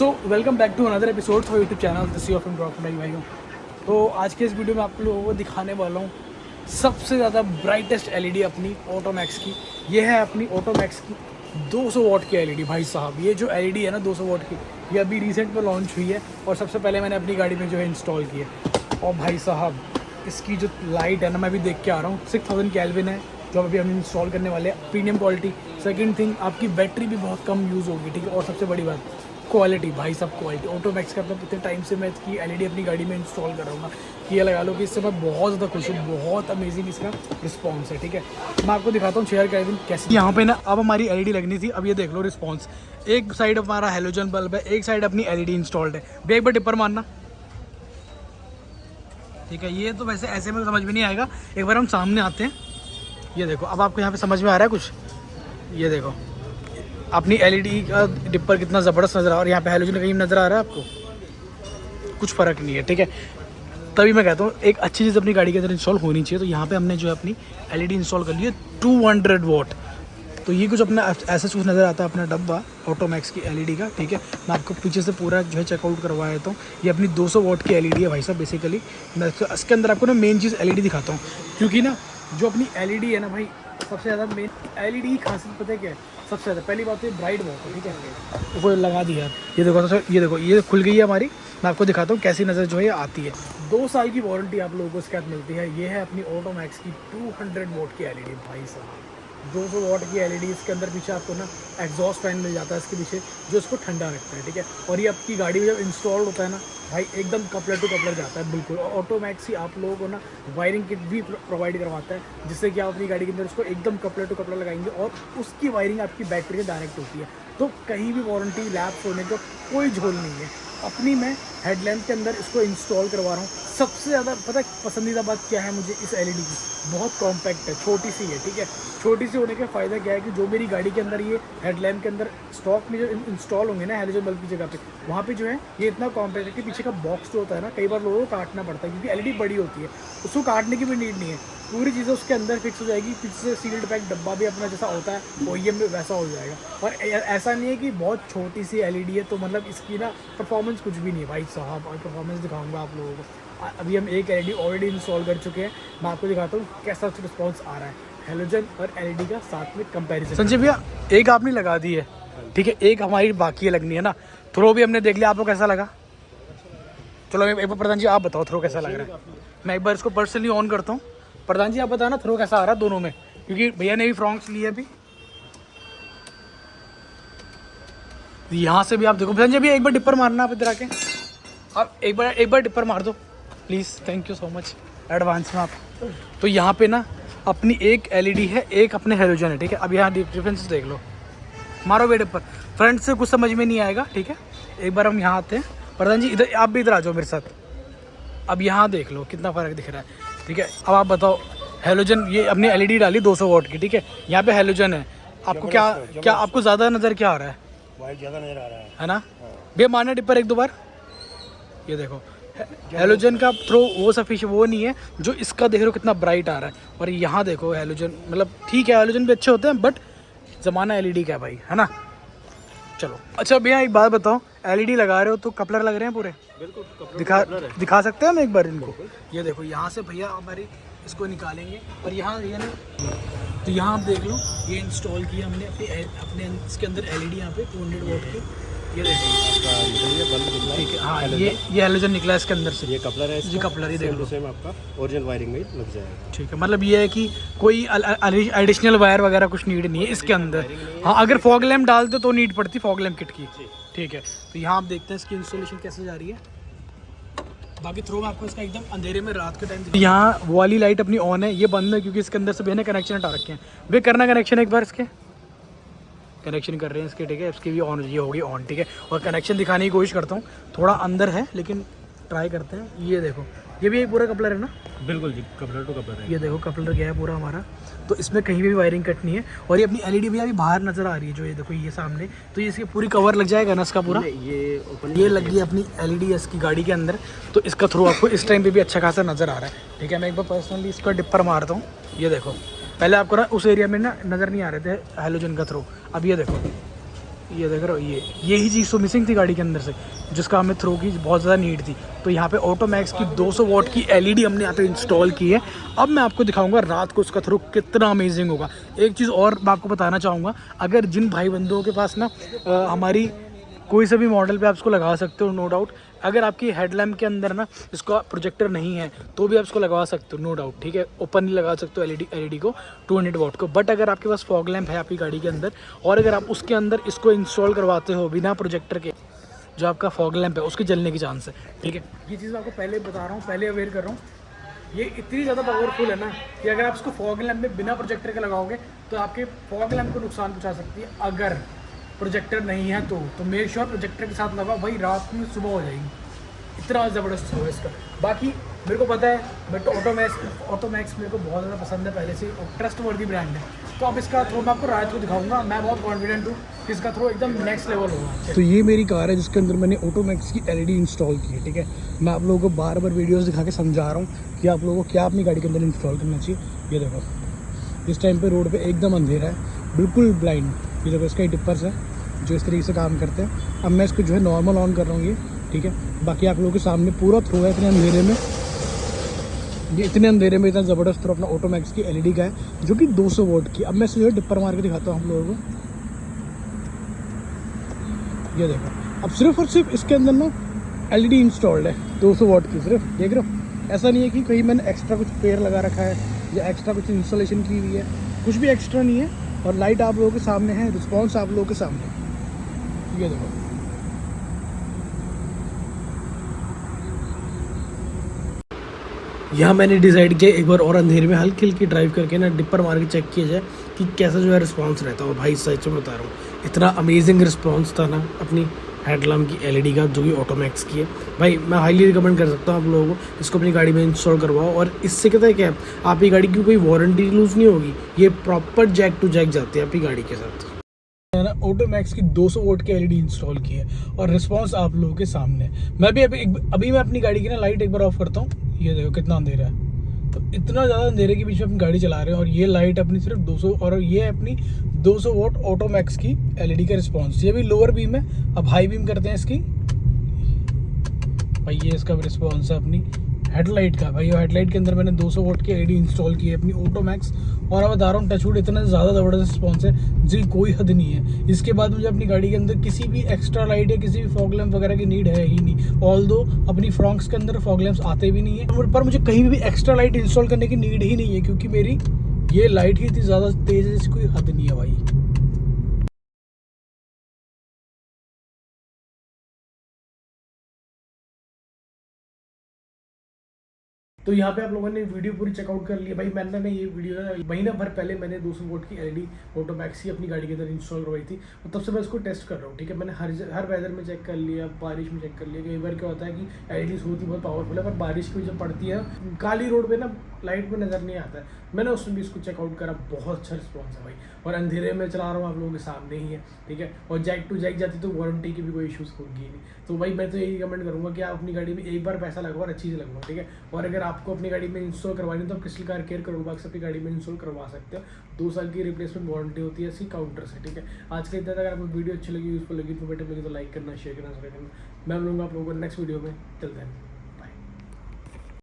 So welcome back to another episode for YouTube channel the C of M drop मेरी भाइयों। तो आज के इस वीडियो में आप लोगों को दिखाने वाला हूँ सबसे ज़्यादा ब्राइटेस्ट एलईडी अपनी ऑटोमैक्स की। ये है अपनी ऑटोमैक्स की 200 वॉट की एलईडी। भाई साहब ये जो एलईडी है ना 200 वॉट की, ये अभी रिसेंट में लॉन्च हुई है और सबसे पहले मैंने अपनी गाड़ी में जो है इंस्टॉल की है। और भाई साहब इसकी जो लाइट है ना, मैं अभी देख के आ रहा हूँ 6000 केल्विन है जो अभी हम इंस्टॉल करने वाले हैं। Premium quality. सेकंड थिंग, आपकी बैटरी भी बहुत कम यूज़ होगी, ठीक है। और सबसे बड़ी बात क्वालिटी, भाई साहब क्वालिटी। ऑटोमैक्स का इतने टाइम से मैं इसकी एलईडी अपनी गाड़ी में इंस्टॉल कर रहा हूँ ना कि ये लगा लो कि इससे मैं बहुत ज़्यादा खुश हूँ। बहुत अमेजिंग इसका रिस्पॉन्स है, ठीक है। मैं आपको दिखाता हूँ 6000 केल्विन कैसे यहाँ पे ना अब हमारी एलईडी लगनी थी। अब ये देख लो रिस्पॉन्स। एक साइड हमारा हेलोजन बल्ब है, एक साइड अपनी एलईडी इंस्टॉल्ड है। भैया एक बार टिप्पर मारना, ठीक है। ये तो वैसे ऐसे में समझ में नहीं आएगा, एक बार हम सामने आते हैं। ये देखो अब आपको यहाँ पे समझ में आ रहा है कुछ। ये देखो अपनी एलईडी का डिपर कितना ज़बरदस्त नज़र आ रहा है और यहाँ पे हेलोजन कहीं नज़र आ रहा है आपको, कुछ फ़र्क नहीं है, ठीक है। तभी मैं कहता हूँ एक अच्छी चीज़ अपनी गाड़ी के अंदर इंस्टॉल होनी चाहिए। तो यहाँ पे हमने जो है अपनी एलईडी इंस्टॉल कर ली है 200 वॉट। तो ये कुछ अपना ऐसा कुछ नज़र आता है अपना डब्बा ऑटोमैक्स की एलईडी का, ठीक है। मैं आपको पीछे से पूरा जो है चेकआउट करवा देता हूँ। ये अपनी 200 वॉट की एलईडी है भाई साहब। बेसिकली मैं इसके अंदर आपको ना मेन चीज़ एलईडी दिखाता हूँ, क्योंकि ना जो अपनी एलईडी है ना भाई, सबसे ज़्यादा मेन एलईडी की खासियत पता है क्या है? सबसे ज़्यादा पहली बात तो ये ब्राइट बहुत है, ठीक है। वो लगा दिया यार, ये देखो ये खुल गई है हमारी। मैं आपको दिखाता हूँ कैसी नज़र जो है आती है। 2 साल की वारंटी आप लोगों को इसके साथ मिलती है। ये है अपनी ऑटोमैक्स की 200 वॉट की एलईडी। भाई साहब 200 वॉट की एलईडी, इसके अंदर पीछे आपको ना एग्जॉस्ट फैन मिल जाता है इसके पीछे, जो इसको ठंडा रखता है, ठीक है। और ये आपकी गाड़ी में जब इंस्टॉल होता है ना भाई, एकदम कपलर टू कपलर जाता है बिल्कुल। और ऑटोमैक्स ही आप लोगों को ना वायरिंग किट भी प्रोवाइड करवाता है, जिससे कि आप अपनी गाड़ी के अंदर उसको एकदम कपलर टू कपलर लगाएंगे और उसकी वायरिंग आपकी बैटरी से डायरेक्ट होती है। तो कहीं भी वारंटी लैप्स होने का कोई झोल नहीं है। अपनी मैं हेडलैम्प के अंदर इसको इंस्टॉल करवा रहा हूँ। सबसे ज़्यादा पता है पसंदीदा बात क्या है मुझे इस एलईडी की? बहुत कॉम्पैक्ट है, छोटी सी है, ठीक है। छोटी सी होने का फ़ायदा क्या है कि जो मेरी गाड़ी के अंदर ये हेडलैम्प के अंदर स्टॉक में जो इंस्टॉल होंगे ना हेलोजन बल्ब की जगह पे, वहाँ पे जो है ये इतना कॉम्पैक्ट है कि पीछे का बॉक्स जो होता है ना, कई बार लोगों को काटना पड़ता है क्योंकि एलईडी बड़ी होती है। उसको काटने की भी नीड नहीं है, पूरी चीज़ें उसके अंदर फिक्स हो जाएगी। पीछे से सील्ड पैक डब्बा भी अपना जैसा होता है ओईएम में वैसा हो जाएगा। और ऐसा नहीं है कि बहुत छोटी सी एलईडी है तो मतलब इसकी ना परफॉर्मेंस कुछ भी नहीं है भाई साहब। और परफॉर्मेंस दिखाऊंगा आप लोगों को। अभी हम एक एलईडी ऑलरेडी इंस्टॉल कर चुके हैं। मैं आपको दिखाता हूँ कैसा रिस्पॉन्स आ रहा है हेलोजन और एलईडी का साथ में कंपैरिजन। संजय भैया एक आपने लगा दी है, ठीक है, एक हमारी बाकी है लगनी है ना। थ्रो भी हमने देख लिया, आपको कैसा लगा? चलो एक बार प्रधान जी आप बताओ थ्रो कैसा लग रहा है। मैं एक बार इसको पर्सनली ऑन करता हूँ। प्रधान जी आप बताओ ना थ्रो कैसा आ रहा है दोनों में, क्योंकि भैया ने भी फ्रॉन्क्स लिए अभी। यहाँ से भी आप देखो प्रधान जी, अभी एक बार डिपर मारना आप इधर आके। आप एक बार डिपर मार दो please, thank you so much advance में आप। तो यहाँ पे ना अपनी एक एलईडी है, एक अपने हेलोजन है, ठीक है। अब यहाँ डिफरेंस देख लो, मारो वे डिपर। फ्रंट से कुछ समझ में नहीं आएगा, ठीक है। एक बार हम यहाँ आते हैं। प्रधान जी इधर आप भी इधर आ जाओ मेरे साथ। अब यहाँ देख लो कितना फ़र्क दिख रहा है, ठीक है। अब आप बताओ हेलोजन, ये अपनी एलईडी डाली 200 वॉट की, ठीक है। यहाँ पे हेलोजन है। आपको क्या आपको ज़्यादा नज़र क्या आ रहा है? वाइट ज़्यादा नज़र आ रहा है ना भैया? मारना डिपर एक दो बार। ये देखो हेलोजन का थ्रो वो सफिशिएंट वो नहीं है जो इसका, देख रहे हो कितना ब्राइट आ रहा है। और यहाँ देखो हेलोजन, मतलब ठीक है हेलोजन भी अच्छे होते हैं बट ज़माना एलईडी का है भाई, है ना। चलो अच्छा भैया एक बात बताओ, एलईडी लगा रहे हो तो कपलर लग रहे हैं पूरे? बिल्कुल दिखा सकते हैं हम एक बार इनको? ये देखो यहाँ से भैया हमारी इसको निकालेंगे और यहाँ ये ना, तो यहाँ आप देख लो ये इंस्टॉल किया हमने अपने इसके अंदर एलईडी यहाँ पे 200 वॉट की। ये देखो ठीक है, हाँ ये हेलोजन निकला है इसके अंदर से। ये कपलर है, जी कपलर ही देख लो, सेम आपका ओरिजिनल वायरिंग में लग जाएगा, ठीक है। मतलब ये है कि कोई एडिशनल वायर वगैरह कुछ नीड नहीं है इसके अंदर। हाँ अगर फॉग लैम्प डालते तो नीड पड़ती फॉग लैम्प किट की, ठीक है। तो यहाँ आप देखते हैं इसकी इंस्टॉलेशन कैसे जा रही है। बाकी थ्रो में आपको इसका एकदम अंधेरे में रात के टाइम यहाँ वो वाली लाइट अपनी ऑन है, ये बंद है क्योंकि इसके अंदर से मैंने कनेक्शन हटा रखे हैं। वे करना कनेक्शन एक बार, इसके कनेक्शन कर रहे हैं इसके, ठीक है। इसकी भी ऑन, ये होगी ऑन, ठीक है। और कनेक्शन दिखाने की कोशिश करता हूँ, थोड़ा अंदर है लेकिन ट्राई करते हैं। ये देखो ये भी एक पूरा कपलर है ना? बिल्कुल जी, कपलर टू कपलर है। ये देखो कपलर गया है पूरा हमारा, तो इसमें कहीं भी वायरिंग कट नहीं है। और ये अपनी एलईडी भी अभी बाहर नज़र आ रही है जो ये देखो ये सामने, तो ये इसकी पूरी कवर लग जाएगा ना इसका पूरा। ये लग गई अपनी एलईडी इसकी गाड़ी के अंदर, तो इसका थ्रू आपको इस टाइम पे भी अच्छा खासा नज़र आ रहा है, ठीक है। मैं एक बार पर्सनली इसका डिपर मारता हूँ। ये देखो पहले आपको ना उस एरिया में ना नज़र नहीं आ रहे थे हेलोजन का थ्रू, अब ये देखो ये देख रहे हो, यही चीज़ तो मिसिंग थी गाड़ी के अंदर से, जिसका हमें थ्रो की बहुत ज़्यादा नीड थी। तो यहाँ पे ऑटोमैक्स की 200 वॉट की एलईडी हमने यहाँ पे इंस्टॉल की है। अब मैं आपको दिखाऊंगा रात को उसका थ्रो कितना अमेजिंग होगा। एक चीज़ और मैं आपको बताना चाहूँगा, अगर जिन भाई बंधुओं के पास ना हमारी कोई से भी मॉडल पे आप इसको लगा सकते हो, नो डाउट। अगर आपकी हेडलैम्प के अंदर ना इसका प्रोजेक्टर नहीं है तो भी आप इसको लगवा सकते हो, नो डाउट, ठीक है। ओपन ही लगा सकते हो एलईडी को 200 वॉट को। बट अगर आपके पास फॉग लैम्प है आपकी गाड़ी के अंदर, और अगर आप उसके अंदर इसको इंस्टॉल करवाते हो बिना प्रोजेक्टर के, जो आपका फॉग लैम्प है उसके जलने की चांस है, ठीक है। ये चीज़ मैं आपको पहले बता रहा हूँ, पहले अवेयर कर रहा हूँ। ये इतनी ज़्यादा पावरफुल है ना कि अगर आप इसको फॉग लैम्प में बिना प्रोजेक्टर के लगाओगे तो आपके फॉग लैम्प को नुकसान पहुँचा सकती है। अगर प्रोजेक्टर नहीं है तो मेक श्योर प्रोजेक्टर के साथ लगाओ भाई, रात में सुबह हो जाएगी। इतना ज़बरदस्त है इसका। बाकी मेरे को पता है, बट ऑटोमैक्स मेरे को बहुत ज़्यादा पसंद है पहले से, और ट्रस्ट वर्दी ब्रांड है। तो अब इसका थ्रो मैं आपको रात को दिखाऊंगा। मैं बहुत कॉन्फिडेंट हूँ कि इसका थ्रो एकदम नेक्स्ट लेवल होगा। तो ये मेरी कार है जिसके अंदर मैंने ऑटोमैक्स की एलईडी इंस्टॉल की है, ठीक है। मैं आप लोगों को बार बार वीडियोज़ दिखा के समझा रहा हूँ कि आप लोगों को क्या अपनी गाड़ी के अंदर इंस्टॉल करना चाहिए। ये देखो, इस टाइम पर रोड पर एकदम अंधेरा है, बिल्कुल ब्लाइंड। ये देखो, इसका डिपर्स है जो इस तरीके से काम करते हैं। अब मैं इसको जो है नॉर्मल ऑन कर रहा हूँ, ये ठीक है। बाकी आप लोगों के सामने पूरा थ्रो है इतने अंधेरे में, ये इतने अंधेरे में इतना ज़बरदस्त थ्रो अपना ऑटोमैक्स की एलईडी का है जो कि 200 वोट की। अब मैं इसे जो है डिपर मार के दिखाता हूँ आप लोगों को। ये देखो, अब सिर्फ और सिर्फ इसके अंदर ना एलईडी इंस्टॉल्ड है 200 वोट की, सिर्फ देख रहे हो। ऐसा नहीं है कि कहीं मैंने एक्स्ट्रा कुछ पेयर लगा रखा है या एक्स्ट्रा कुछ इंस्टॉलेशन की हुई है, कुछ भी एक्स्ट्रा नहीं है। और लाइट आप लोगों के सामने है, रिस्पॉन्स आप लोगों के सामने। ये देखो, यहाँ मैंने डिसाइड किया एक बार और अंधेरे में हल्की हल्की ड्राइव करके ना डिपर मार के चेक किया जाए कि कैसा जो है रिस्पांस रहता है। और भाई सच में बता रहा हूँ, इतना अमेजिंग रिस्पांस था ना अपनी हेडलैम्प की एलईडी का, जो कि ऑटोमैक्स की है। भाई मैं हाईली रिकमेंड कर सकता हूँ आप लोगों को, इसको अपनी गाड़ी में इंस्टॉल करवाओ। और इससे कहता है क्या, आपकी गाड़ी की कोई वारंटी लूज़ नहीं होगी, ये प्रॉपर जैक टू जैक जाती है आपकी गाड़ी के साथ। मैंने ऑटोमैक्स की 200 वोट की एलईडी इंस्टॉल की है और रिस्पांस आप लोगों के सामने। मैं भी अभी मैं अपनी गाड़ी की ना लाइट एक बार ऑफ करता हूँ। ये देखो कितना अंधेरा है, तो इतना ज़्यादा अंधेरे के बीच में अपनी गाड़ी चला रहे हैं और ये लाइट अपनी सिर्फ 200, और ये अपनी 200 वोट ऑटोमैक्स की एलईडी का रिस्पांस। ये भी लोअर बीम है, अब हाई बीम करते हैं इसकी। भाई ये इसका रिस्पांस है अपनी हेडलाइट का। भाई हेडलाइट के अंदर मैंने 200 वोट की एलईडी इंस्टॉल की है अपनी ऑटोमैक्स, और मैं बता रहा हूँ टचवुड इतना ज़्यादा ज़बरदस्त रिस्पॉन्स है जी, कोई हद नहीं है। इसके बाद मुझे अपनी गाड़ी के अंदर किसी भी एक्स्ट्रा लाइट या किसी भी फॉग लैम्प वगैरह की नीड है ही नहीं। ऑल्दो अपनी फ्रॉन्क्स के अंदर फॉग लैम्प्स आते भी नहीं है, पर मुझे कहीं भी एक्स्ट्रा लाइट इंस्टॉल करने की नीड ही नहीं है, क्योंकि मेरी ये लाइट ही इतनी ज़्यादा तेज़ है जिसकी कोई हद नहीं है भाई। तो यहाँ पे आप लोगों ने वीडियो पूरी चेकआउट कर लिया। भाई मैंने ना ये वीडियो ना महीना भर पहले मैंने 200 वोट की एलईडी ऑटोमैक्स की अपनी गाड़ी के अंदर इंस्टॉल करवाई थी, और तब से मैं इसको टेस्ट कर रहा हूँ, ठीक है। मैंने हर वेदर में चेक कर लिया, बारिश में चेक कर लिया। कई बार क्या होता है कि एलईडीज होती बहुत पावरफुल है, पर बारिश की जब पड़ती है काली रोड पर ना लाइट में नज़र नहीं आता है। मैंने उसमें भी इसको चेकआउट करा, बहुत अच्छा रिस्पॉन्स है भाई, और अंधेरे में चला रहा हूँ आप लोगों के सामने ही है, ठीक है। और जैक टू जैक जाती तो वारंटी की भी कोई इशूज़ होगी नहीं। तो भाई मैं तो यही रिकमेंड करूँगा कि आप अपनी गाड़ी में एक बार पैसा लगवाओ और अच्छी से लगवाओ, ठीक है। और अगर आपको अपनी गाड़ी में इंस्टॉल करवानी तो आप क्रिस्टल कार केयर करोड़ बाग से अपनी गाड़ी में इंस्टॉल करवा सकते हो। 2 साल की रिप्लेसमेंट वारंटी होती है इसकी काउंटर से, ठीक है। आज के इतना, अगर आपको वीडियो अच्छी लगी, यूजफुल लगी, इन्फॉर्मेटिव लगी तो लाइक करना, शेयर करना, सब्सक्राइब करना। मैं मिलूंगा आप लोगों को नेक्स्ट वीडियो में। चलते हैं।